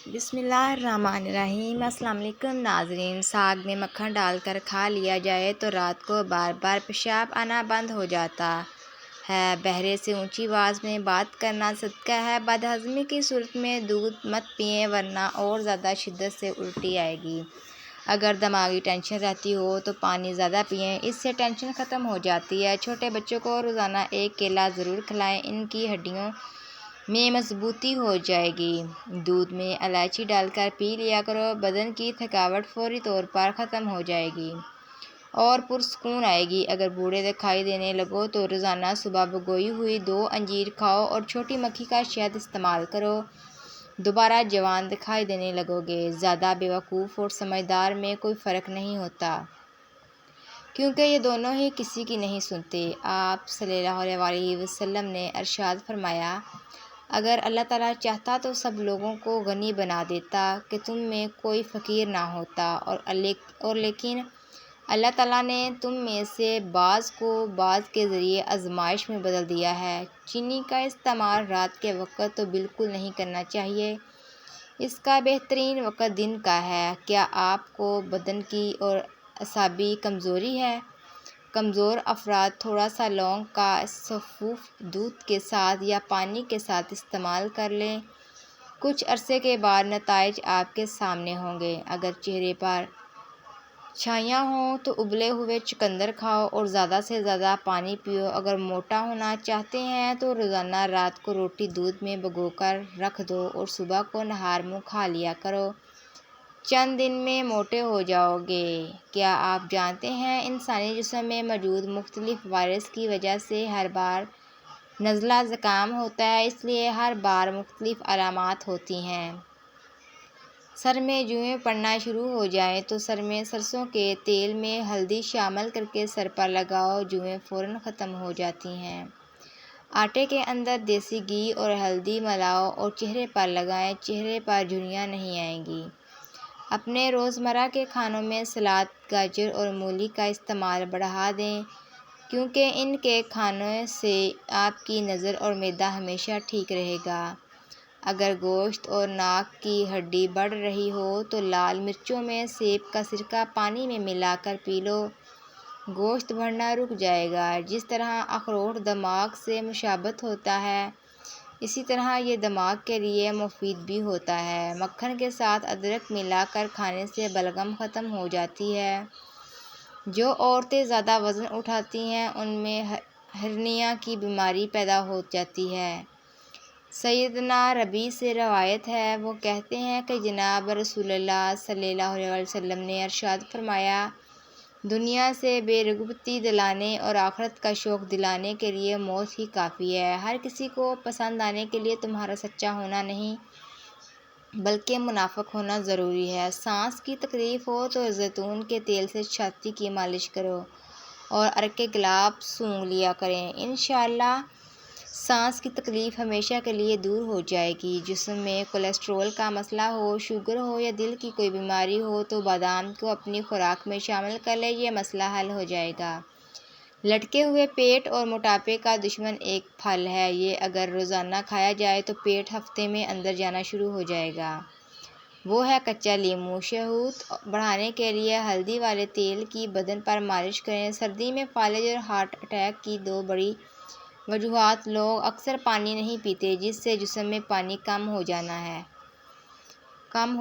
بسم اللہ الرحمن الرحیم۔ السلام علیکم ناظرین۔ ساگ میں مکھن ڈال کر کھا لیا جائے تو رات کو بار بار پیشاب آنا بند ہو جاتا ہے۔ بہرے سے اونچی آواز میں بات کرنا صدقہ ہے۔ بد ہضمی کی صورت میں دودھ مت پئیں ورنہ اور زیادہ شدت سے الٹی آئے گی۔ اگر دماغی ٹینشن رہتی ہو تو پانی زیادہ پئیں، اس سے ٹینشن ختم ہو جاتی ہے۔ چھوٹے بچوں کو روزانہ ایک کیلا ضرور کھلائیں، ان کی ہڈیوں میں مضبوطی ہو جائے گی۔ دودھ میں الائچی ڈال کر پی لیا کرو، بدن کی تھکاوٹ فوری طور پر ختم ہو جائے گی اور پرسکون آئے گی۔ اگر بوڑھے دکھائی دینے لگو تو روزانہ صبح بھگوئی ہوئی 2 انجیر کھاؤ اور چھوٹی مکھی کا شہد استعمال کرو، دوبارہ جوان دکھائی دینے لگو گے۔ زیادہ بیوقوف اور سمجھدار میں کوئی فرق نہیں ہوتا، کیونکہ یہ دونوں ہی کسی کی نہیں سنتے۔ آپ صلی اللہ علیہ وسلم نے ارشاد فرمایا، اگر اللہ تعالیٰ چاہتا تو سب لوگوں کو غنی بنا دیتا کہ تم میں کوئی فقیر نہ ہوتا، اور لیکن اللہ تعالیٰ نے تم میں سے بعض کو بعض کے ذریعے آزمائش میں بدل دیا ہے۔ چینی کا استعمال رات کے وقت تو بالکل نہیں کرنا چاہیے، اس کا بہترین وقت دن کا ہے۔ کیا آپ کو بدن کی اور اعصابی کمزوری ہے؟ کمزور افراد تھوڑا سا لونگ کا صفوف دودھ کے ساتھ یا پانی کے ساتھ استعمال کر لیں، کچھ عرصے کے بعد نتائج آپ کے سامنے ہوں گے۔ اگر چہرے پر چھائیاں ہوں تو ابلے ہوئے چقندر کھاؤ اور زیادہ سے زیادہ پانی پیو۔ اگر موٹا ہونا چاہتے ہیں تو روزانہ رات کو روٹی دودھ میں بھگو کر رکھ دو اور صبح کو نہار منہ کھا لیا کرو، چند دن میں موٹے ہو جاؤ گے۔ کیا آپ جانتے ہیں انسانی جسم میں موجود مختلف وائرس کی وجہ سے ہر بار نزلہ زکام ہوتا ہے، اس لیے ہر بار مختلف علامات ہوتی ہیں۔ سر میں جوئیں پڑنا شروع ہو جائیں تو سر میں سرسوں کے تیل میں ہلدی شامل کرکے سر پر لگاؤ، جوئیں فوراً ختم ہو جاتی ہیں۔ آٹے کے اندر دیسی گھی اور ہلدی ملاؤ اور چہرے پر لگائیں، چہرے پر جھریاں نہیں آئیں گی۔ اپنے روزمرہ کے کھانوں میں سلاد، گاجر اور مولی کا استعمال بڑھا دیں، کیونکہ ان کے کھانے سے آپ کی نظر اور معدہ ہمیشہ ٹھیک رہے گا۔ اگر گوشت اور ناک کی ہڈی بڑھ رہی ہو تو لال مرچوں میں سیب کا سرکہ پانی میں ملا کر پی لو، گوشت بڑھنا رک جائے گا۔ جس طرح اخروٹ دماغ سے مشابہت ہوتا ہے، اسی طرح یہ دماغ کے لیے مفید بھی ہوتا ہے۔ مکھن کے ساتھ ادرک ملا کر کھانے سے بلغم ختم ہو جاتی ہے۔ جو عورتیں زیادہ وزن اٹھاتی ہیں ان میں ہرنیا کی بیماری پیدا ہو جاتی ہے۔ سیدنا ربیع سے روایت ہے، وہ کہتے ہیں کہ جناب رسول اللہ صلی اللہ علیہ وسلم نے ارشاد فرمایا، دنیا سے بے رغبتی دلانے اور آخرت کا شوق دلانے کے لیے موت ہی کافی ہے۔ ہر کسی کو پسند آنے کے لیے تمہارا سچا ہونا نہیں بلکہ منافق ہونا ضروری ہے۔ سانس کی تکلیف ہو تو زیتون کے تیل سے چھاتی کی مالش کرو اور عرق گلاب سونگھ لیا کریں، انشاءاللہ سانس کی تکلیف ہمیشہ کے لیے دور ہو جائے گی۔ جسم میں کولیسٹرول کا مسئلہ ہو، شوگر ہو یا دل کی کوئی بیماری ہو تو بادام کو اپنی خوراک میں شامل کر لیں، یہ مسئلہ حل ہو جائے گا۔ لٹکے ہوئے پیٹ اور موٹاپے کا دشمن ایک پھل ہے، یہ اگر روزانہ کھایا جائے تو پیٹ ہفتے میں اندر جانا شروع ہو جائے گا، وہ ہے کچا لیموں۔ شہوت بڑھانے کے لیے ہلدی والے تیل کی بدن پر مالش کریں۔ سردی میں فالج اور ہارٹ اٹیک کی 2 بڑی وجوہات: لوگ اکثر پانی نہیں پیتے، جس سے جسم میں پانی کم ہو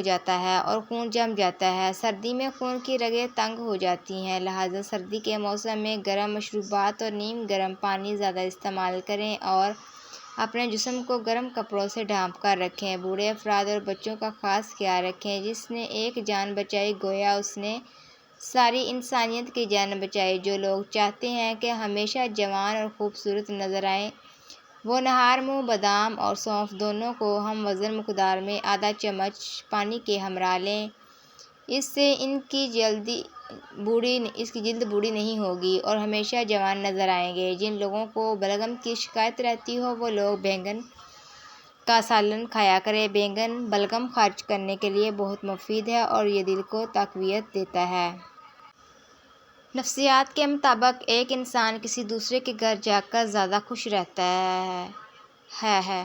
جاتا ہے اور خون جم جاتا ہے۔ سردی میں خون کی رگیں تنگ ہو جاتی ہیں، لہٰذا سردی کے موسم میں گرم مشروبات اور نیم گرم پانی زیادہ استعمال کریں اور اپنے جسم کو گرم کپڑوں سے ڈھانپ کر رکھیں۔ بوڑھے افراد اور بچوں کا خاص خیال رکھیں، جس نے ایک جان بچائی گویا اس نے ساری انسانیت کی جان بچائی۔ جو لوگ چاہتے ہیں کہ ہمیشہ جوان اور خوبصورت نظر آئیں، وہ نہار منہ بادام اور سونف دونوں کو ہم وزن مقدار میں آدھا چمچ پانی کے ہمراہ لیں، اس سے ان کی جلد بوڑھی نہیں ہوگی اور ہمیشہ جوان نظر آئیں گے۔ جن لوگوں کو بلغم کی شکایت رہتی ہو وہ لوگ بینگن کا سالن کھایا کریں۔ بینگن بلغم خارج کرنے کے لیے بہت مفید ہے اور یہ دل کو تقویت دیتا ہے۔ نفسیات کے مطابق ایک انسان کسی دوسرے کے گھر جا کر زیادہ خوش رہتا ہے۔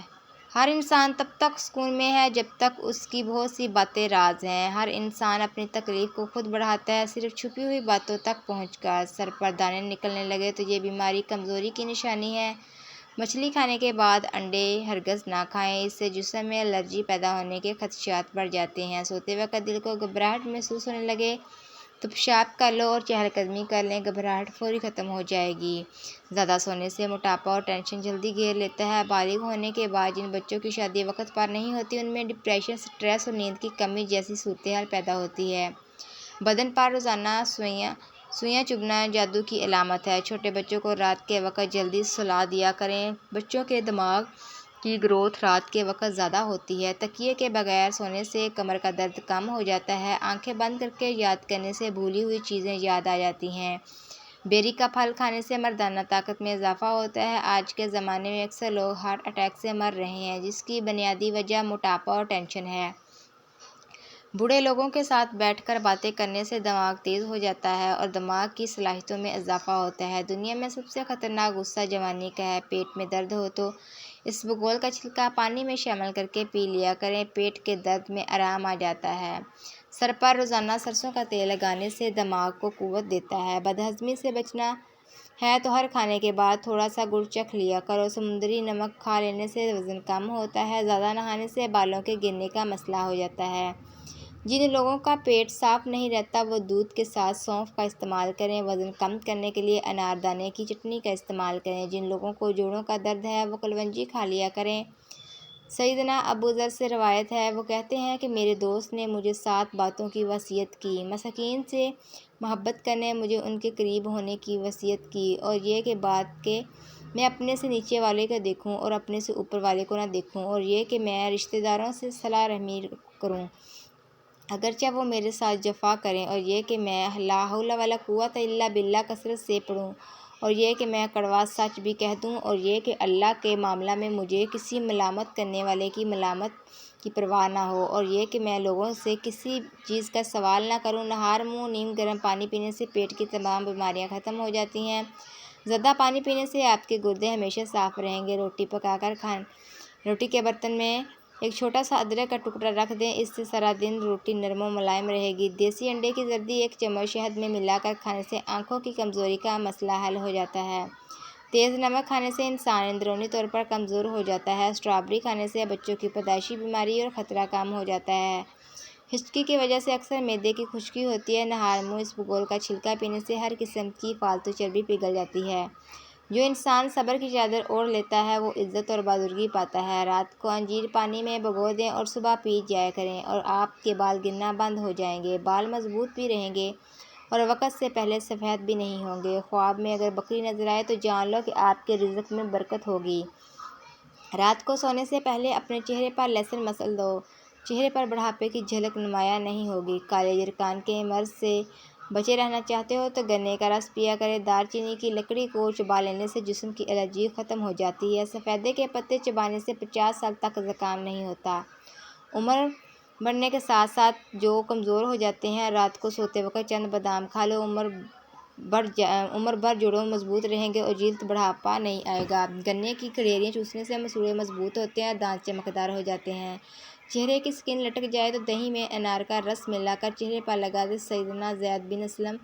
ہر انسان تب تک سکون میں ہے جب تک اس کی بہت سی باتیں راز ہیں۔ ہر انسان اپنی تکلیف کو خود بڑھاتا ہے صرف چھپی ہوئی باتوں تک پہنچ کر۔ سر پر دانے نکلنے لگے تو یہ بیماری کمزوری کی نشانی ہے۔ مچھلی کھانے کے بعد انڈے ہرگز نہ کھائیں، اس سے جسم میں الرجی پیدا ہونے کے خدشات بڑھ جاتے ہیں۔ سوتے وقت دل کو گھبراہٹ محسوس ہونے لگے تو پیشاب کر لو اور چہل قدمی کر لیں، گھبراہٹ فوری ختم ہو جائے گی۔ زیادہ سونے سے موٹاپا اور ٹینشن جلدی گھیر لیتا ہے۔ بالغ ہونے کے بعد جن بچوں کی شادی وقت پر نہیں ہوتی ان میں ڈپریشن، سٹریس اور نیند کی کمی جیسی صورتحال پیدا ہوتی ہے۔ بدن پر روزانہ سوئیاں چبھنا جادو کی علامت ہے۔ چھوٹے بچوں کو رات کے وقت جلدی سلا دیا کریں۔ بچوں کے دماغ کی گروتھ رات کے وقت زیادہ ہوتی ہے۔ تکیے کے بغیر سونے سے کمر کا درد کم ہو جاتا ہے۔ آنکھیں بند کر کے یاد کرنے سے بھولی ہوئی چیزیں یاد آ جاتی ہیں۔ بیری کا پھل کھانے سے مردانہ طاقت میں اضافہ ہوتا ہے۔ آج کے زمانے میں اکثر لوگ ہارٹ اٹیک سے مر رہے ہیں جس کی بنیادی وجہ موٹاپا اور ٹینشن ہے۔ بوڑھے لوگوں کے ساتھ بیٹھ کر باتیں کرنے سے دماغ تیز ہو جاتا ہے اور دماغ کی صلاحیتوں میں اضافہ ہوتا ہے۔ دنیا میں سب سے خطرناک غصہ جوانی کا ہے۔ پیٹ میں درد ہو تو اسبگول کا چھلکا پانی میں شامل کر کے پی لیا کریں، پیٹ کے درد میں آرام آ جاتا ہے۔ سر پر روزانہ سرسوں کا تیل لگانے سے دماغ کو قوت دیتا ہے۔ بدہضمی سے بچنا ہے تو ہر کھانے کے بعد تھوڑا سا گڑ چکھ لیا کرو۔ سمندری نمک کھا لینے سے وزن کم ہوتا ہے۔ زیادہ نہانے سے بالوں کے گرنے کا مسئلہ ہو جاتا ہے۔ جن لوگوں کا پیٹ صاف نہیں رہتا وہ دودھ کے ساتھ سونف کا استعمال کریں۔ وزن کم کرنے کے لیے انار دانے کی چٹنی کا استعمال کریں۔ جن لوگوں کو جوڑوں کا درد ہے وہ کلونجی کھا لیا کریں۔ سیدنا ابو ذر سے روایت ہے، وہ کہتے ہیں کہ میرے دوست نے مجھے 7 باتوں کی وصیت کی۔ مساکین سے محبت کرنے، مجھے ان کے قریب ہونے کی وصیت کی، اور یہ کہ بات کہ میں اپنے سے نیچے والے کو دیکھوں اور اپنے سے اوپر والے کو نہ دیکھوں، اور یہ کہ میں رشتہ داروں سے صلہ رحمی کروں اگرچہ وہ میرے ساتھ جفا کریں، اور یہ کہ میں لا حول ولا قوت الا باللہ کثرت سے پڑھوں، اور یہ کہ میں کڑوا سچ بھی کہہ دوں، اور یہ کہ اللہ کے معاملہ میں مجھے کسی ملامت کرنے والے کی ملامت کی پرواہ نہ ہو، اور یہ کہ میں لوگوں سے کسی چیز کا سوال نہ کروں۔ نہار منہ نیم گرم پانی پینے سے پیٹ کی تمام بیماریاں ختم ہو جاتی ہیں۔ زیادہ پانی پینے سے آپ کے گردے ہمیشہ صاف رہیں گے۔ روٹی پکا کر روٹی کے برتن میں ایک چھوٹا سا ادرک کا ٹکڑا رکھ دیں، اس سے سارا دن روٹی نرم و ملائم رہے گی۔ دیسی انڈے کی زردی 1 چمچ شہد میں ملا کر کھانے سے آنکھوں کی کمزوری کا مسئلہ حل ہو جاتا ہے۔ تیز نمک کھانے سے انسان اندرونی طور پر کمزور ہو جاتا ہے۔ اسٹرابیری کھانے سے بچوں کی پیدائشی بیماری اور خطرہ کم ہو جاتا ہے۔ ہچکی کی وجہ سے اکثر معدے کی خشکی ہوتی ہے۔ نہار منہ اسبگول کا چھلکا پینے سے ہر قسم کی فالتو چربی پگھل جاتی ہے۔ جو انسان صبر کی چادر اوڑھ لیتا ہے وہ عزت اور بزرگی پاتا ہے۔ رات کو انجیر پانی میں بھگو دیں اور صبح پی جایا کریں اور آپ کے بال گرنا بند ہو جائیں گے، بال مضبوط بھی رہیں گے اور وقت سے پہلے سفید بھی نہیں ہوں گے۔ خواب میں اگر بکری نظر آئے تو جان لو کہ آپ کے رزق میں برکت ہوگی۔ رات کو سونے سے پہلے اپنے چہرے پر لہسن مسل دو، چہرے پر بڑھاپے کی جھلک نمایاں نہیں ہوگی۔ کالے یرقان کے مرض سے بچے رہنا چاہتے ہو تو گنے کا رس پیا کریں۔ دار چینی کی لکڑی کو چبا لینے سے جسم کی الرجی ختم ہو جاتی ہے۔ سفیدے کے پتے چبانے سے 50 سال تک زکام نہیں ہوتا۔ عمر بڑھنے کے ساتھ ساتھ جو کمزور ہو جاتے ہیں، رات کو سوتے وقت چند بادام کھا لو، عمر بھر جوڑوں مضبوط رہیں گے اور جلد بڑھاپا نہیں آئے گا۔ گنے کی کھلیریاں چوسنے سے مسوڑھے مضبوط ہوتے ہیں، دانت چمکدار ہو جاتے ہیں۔ چہرے کی سکن لٹک جائے تو دہی میں انار کا رس ملا کر چہرے پر لگا دیں۔ سیدنا زید بن اسلم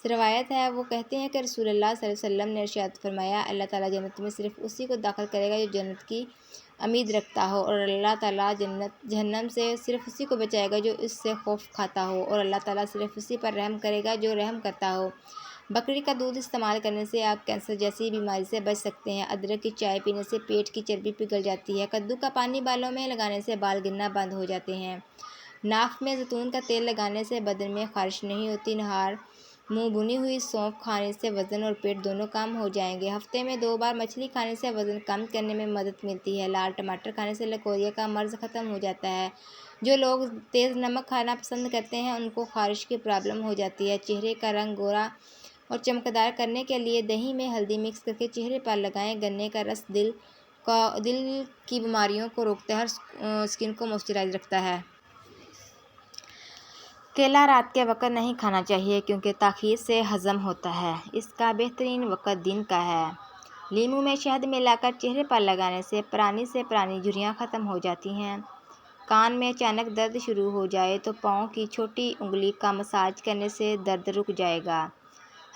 سے روایت ہے، وہ کہتے ہیں کہ رسول اللہ صلی اللہ علیہ وسلم نے ارشاد فرمایا، اللہ تعالیٰ جنت میں صرف اسی کو داخل کرے گا جو جنت کی امید رکھتا ہو، اور اللہ تعالیٰ جہنم سے صرف اسی کو بچائے گا جو اس سے خوف کھاتا ہو، اور اللہ تعالیٰ صرف اسی پر رحم کرے گا جو رحم کرتا ہو۔ بکری کا دودھ استعمال کرنے سے آپ کینسر جیسی بیماری سے بچ سکتے ہیں۔ ادرک کی چائے پینے سے پیٹ کی چربی پگھل جاتی ہے۔ کدو کا پانی بالوں میں لگانے سے بال گرنا بند ہو جاتے ہیں۔ ناک میں زیتون کا تیل لگانے سے بدن میں خارش نہیں ہوتی۔ نہار منہ بھنی ہوئی سونف کھانے سے وزن اور پیٹ دونوں کم ہو جائیں گے۔ ہفتے میں 2 بار مچھلی کھانے سے وزن کم کرنے میں مدد ملتی ہے۔ لال ٹماٹر کھانے سے لکوریا کا مرض ختم ہو جاتا ہے۔ جو لوگ تیز نمک کھانا پسند کرتے ہیں ان کو خارش کی پرابلم ہو جاتی ہے۔ چہرے کا رنگ گورا اور چمکدار کرنے کے لیے دہی میں ہلدی مکس کر کے چہرے پر لگائیں۔ گنے کا رس دل کی بیماریوں کو روکتا ہے اور سکن کو موئسچرائز رکھتا ہے۔ کیلا رات کے وقت نہیں کھانا چاہیے کیونکہ تاخیر سے ہضم ہوتا ہے۔ اس کا بہترین وقت دن کا ہے۔ لیموں میں شہد ملا کر چہرے پر لگانے سے پرانی جھریاں ختم ہو جاتی ہیں۔ کان میں اچانک درد شروع ہو جائے تو پاؤں کی چھوٹی انگلی کا مساج کرنے سے درد رک جائے گا۔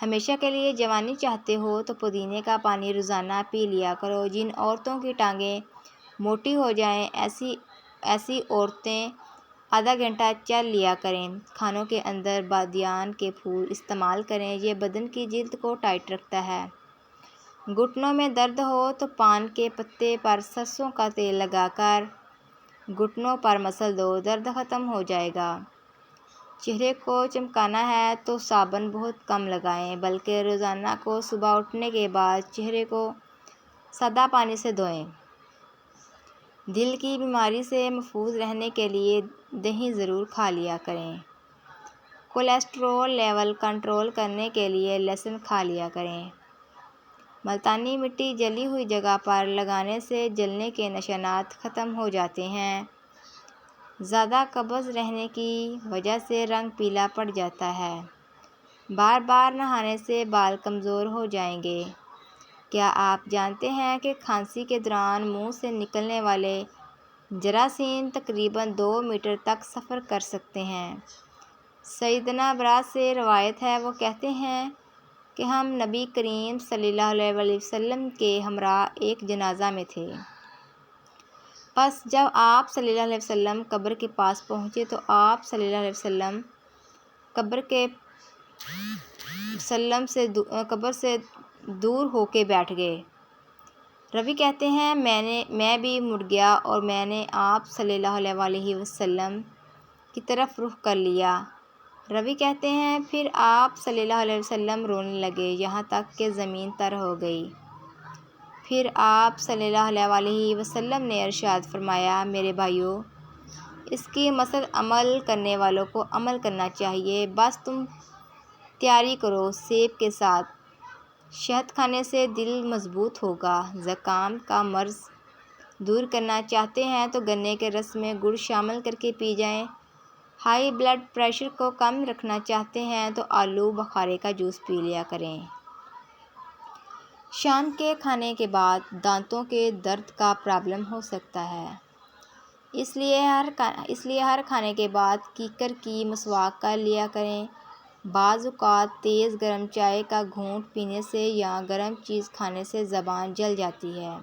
ہمیشہ کے لیے جوانی چاہتے ہو تو پودینے کا پانی روزانہ پی لیا کرو۔ جن عورتوں کی ٹانگیں موٹی ہو جائیں ایسی عورتیں آدھا گھنٹہ چل لیا کریں۔ کھانوں کے اندر بادیان کے پھول استعمال کریں، یہ بدن کی جلد کو ٹائٹ رکھتا ہے۔ گھٹنوں میں درد ہو تو پان کے پتے پر سرسوں کا تیل لگا کر گھٹنوں پر مسل دو، درد ختم ہو جائے گا۔ چہرے کو چمکانا ہے تو صابن بہت کم لگائیں، بلکہ روزانہ کو صبح اٹھنے کے بعد چہرے کو سادہ پانی سے دھوئیں۔ دل کی بیماری سے محفوظ رہنے کے لیے دہی ضرور کھا لیا کریں۔ کولیسٹرول لیول کنٹرول کرنے کے لیے لہسن کھا لیا کریں۔ ملتانی مٹی جلی ہوئی جگہ پر لگانے سے جلنے کے نشانات ختم ہو جاتے ہیں۔ زیادہ قبض رہنے کی وجہ سے رنگ پیلا پڑ جاتا ہے۔ بار بار نہانے سے بال کمزور ہو جائیں گے۔ کیا آپ جانتے ہیں کہ کھانسی کے دوران منہ سے نکلنے والے جراثیم تقریباً 2 میٹر تک سفر کر سکتے ہیں؟ سیدنا برا سے روایت ہے، وہ کہتے ہیں کہ ہم نبی کریم صلی اللہ علیہ وسلم کے ہمراہ ایک جنازہ میں تھے۔ پس جب آپ صلی اللہ علیہ وسلم قبر کے پاس پہنچے تو آپ صلی اللہ علیہ وسلم قبر سے دور ہو کے بیٹھ گئے۔ راوی کہتے ہیں میں بھی مڑ گیا اور میں نے آپ صلی اللہ علیہ وسلم کی طرف رخ کر لیا۔ راوی کہتے ہیں پھر آپ صلی اللہ علیہ وسلم رونے لگے یہاں تک کہ زمین تر ہو گئی۔ پھر آپ صلی اللہ علیہ وسلم نے ارشاد فرمایا، میرے بھائیو، اس کی مثل عمل کرنے والوں کو عمل کرنا چاہیے۔ بس تم تیاری کرو سیب کے ساتھ۔ شہد کھانے سے دل مضبوط ہوگا۔ زکام کا مرض دور کرنا چاہتے ہیں تو گنے کے رس میں گڑ شامل کر کے پی جائیں۔ ہائی بلڈ پریشر کو کم رکھنا چاہتے ہیں تو آلو بخارے کا جوس پی لیا کریں۔ شام کے کھانے کے بعد دانتوں کے درد کا پرابلم ہو سکتا ہے، اس لیے ہر کھانے کے بعد کیکر کی مسواک کر لیا کریں۔ بعض اوقات تیز گرم چائے کا گھونٹ پینے سے یا گرم چیز کھانے سے زبان جل جاتی ہے۔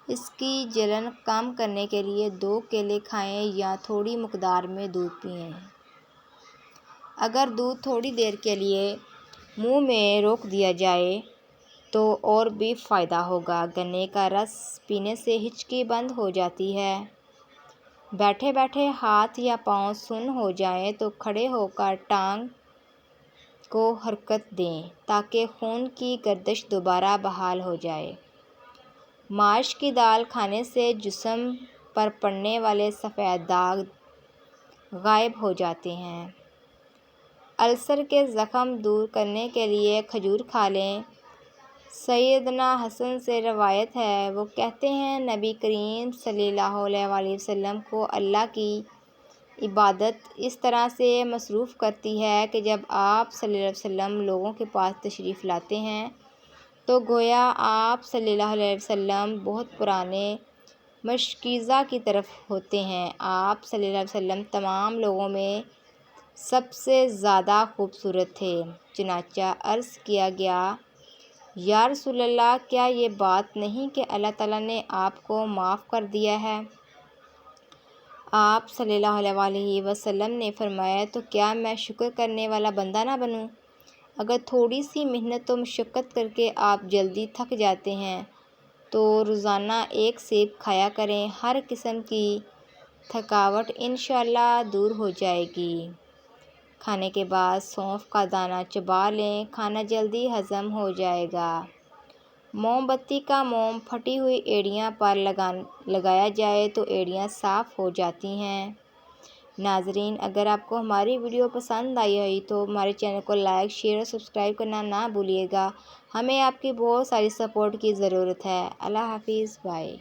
اس کی جلن کم کرنے کے لیے 2 کیلے کھائیں یا تھوڑی مقدار میں دودھ پئیں۔ اگر دودھ تھوڑی دیر کے لیے منہ میں روک دیا جائے تو اور بھی فائدہ ہوگا۔ گنے کا رس پینے سے ہچکی بند ہو جاتی ہے۔ بیٹھے بیٹھے ہاتھ یا پاؤں سن ہو جائیں تو کھڑے ہو کر ٹانگ کو حرکت دیں تاکہ خون کی گردش دوبارہ بحال ہو جائے۔ ماش کی دال کھانے سے جسم پر پڑنے والے سفید داغ غائب ہو جاتے ہیں۔ السر کے زخم دور کرنے کے لیے کھجور کھا لیں۔ سیدنا حسن سے روایت ہے، وہ کہتے ہیں نبی کریم صلی اللہ علیہ وسلم کو اللہ کی عبادت اس طرح سے مصروف کرتی ہے کہ جب آپ صلی اللہ علیہ وسلم لوگوں کے پاس تشریف لاتے ہیں تو گویا آپ صلی اللہ علیہ وسلم بہت پرانے مشکیزہ کی طرف ہوتے ہیں۔ آپ صلی اللہ علیہ وسلم تمام لوگوں میں سب سے زیادہ خوبصورت تھے، چنانچہ عرض کیا گیا، یا رسول اللہ، کیا یہ بات نہیں کہ اللہ تعالیٰ نے آپ کو معاف کر دیا ہے؟ آپ صلی اللہ علیہ وسلم نے فرمایا، تو کیا میں شکر کرنے والا بندہ نہ بنوں؟ اگر تھوڑی سی محنت و مشقت کر کے آپ جلدی تھک جاتے ہیں تو روزانہ 1 سیب کھایا کریں، ہر قسم کی تھکاوٹ انشاءاللہ دور ہو جائے گی۔ کھانے کے بعد سونف کا دانہ چبا لیں، کھانا جلدی ہضم ہو جائے گا۔ موم بتی کا موم پھٹی ہوئی ایڑیاں پر لگایا جائے تو ایڑیاں صاف ہو جاتی ہیں۔ ناظرین، اگر آپ کو ہماری ویڈیو پسند آئی ہوئی تو ہمارے چینل کو لائک، شیئر اور سبسکرائب کرنا نہ بھولیے گا۔ ہمیں آپ کی بہت ساری سپورٹ کی ضرورت ہے۔ اللہ حافظ، بائے۔